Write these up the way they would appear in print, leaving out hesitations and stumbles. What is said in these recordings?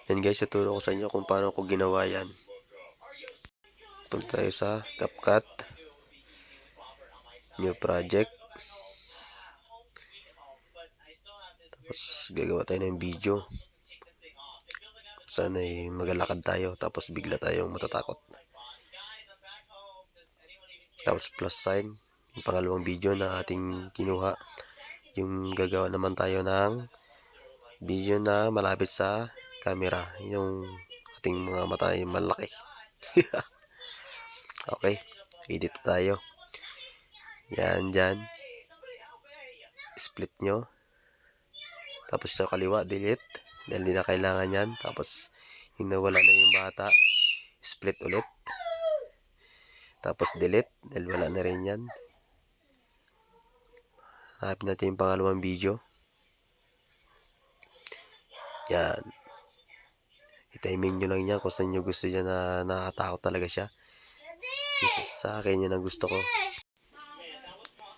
Yan guys, tuturo ko sa inyo kung paano ko ginawa yan. Punta tayo sa CapCut, new project. Tapos gagawa tayo ng video. Sana ay magalakad tayo, tapos bigla tayong matatakot. Tapos plus sign, yung pangalawang video na ating kinuha. Yung gagawa naman tayo ng video na malapit sa camera, yung ating mga mata ay malaki. Okay, edit tayo. Yan dyan, split nyo. Tapos sa kaliwa, delete, dahil di na kailangan yan. Tapos yung nawala na yung bata, split ulit. Tapos delete, dahil wala na rin yan. Hanapin natin yung pangalawang video. Yan, i-timing nyo lang yan kung saan nyo gusto dyan na nakakatakot talaga siya. Sa akin yan ang gusto ko.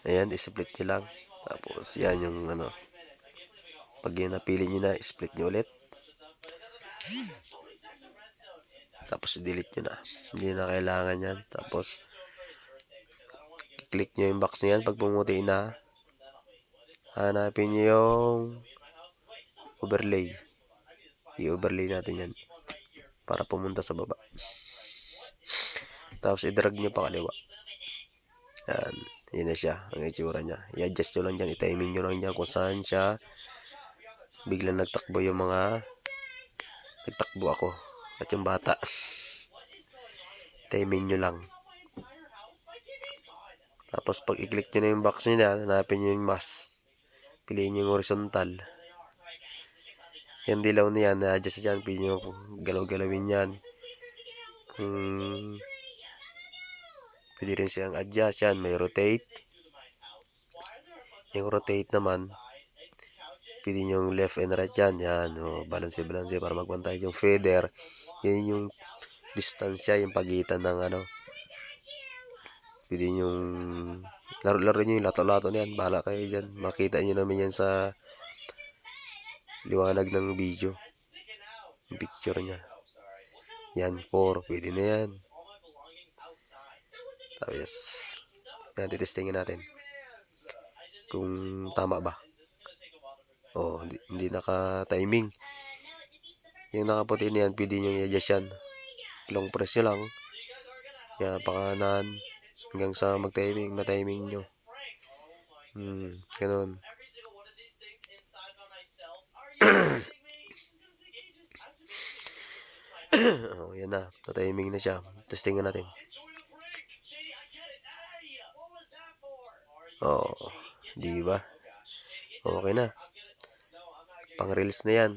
Ayan, i-split nyo lang. Tapos yan yung ano, pag yun napili nyo na, split nyo ulit. Tapos delete nyo na, hindi na kailangan yan. Tapos click nyo yung box na yan. Pag pumuti na, hanapin nyo yung overlay. I-overlay natin yan para pumunta sa baba. Tapos i-drag nyo pa kaliwa. Yan, yun na siya, ang itsura nya. I-adjust nyo lang dyan, i-timing nyo lang dyan kung saan siya biglang nagtakbo yung mga nagtakbo ako at yung bata. Timing nyo lang. Tapos pag i-click nyo na yung box nyo na, hanapin nyo yung mask, piliin nyo yung horizontal. Yan dilaw na yan, na-adjust dyan, piliin nyo galaw-galawin yan. Pwede rin siyang adjust yan, may rotate. Yung rotate naman, pwede nyo yung left and right yan. Yan, balance para magpantay. Yung feather, yun yung distansya, yung pagitan ng ano. Pwede nyo laro nyo yung lato-lato na yan. Bahala kayo dyan. Makita nyo naman yan sa liwanag ng video. Yung picture nya. Yan, 4. Pwede na yan. Tapos, yan, titestingin natin kung tama ba. Hindi naka-timing. Yung nakaputi na yan, pwede nyo i-adjust yan. Long press nyo lang. Yan, pakanan. Hanggang sa mag-timing, ma-timing nyo. Ganun. Yan na. Na-timing na siya. Testingan natin. Di ba? Okay na. Pang-reels na yan.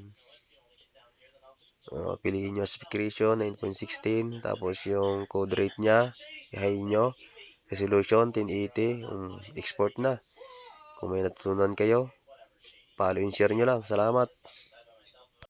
Piliin nyo aspect ratio 9.16. Tapos yung code rate nya, i-high nyo. Resolution 1080. Export na. Kung may natutunan kayo, follow and share nyo lang. Salamat.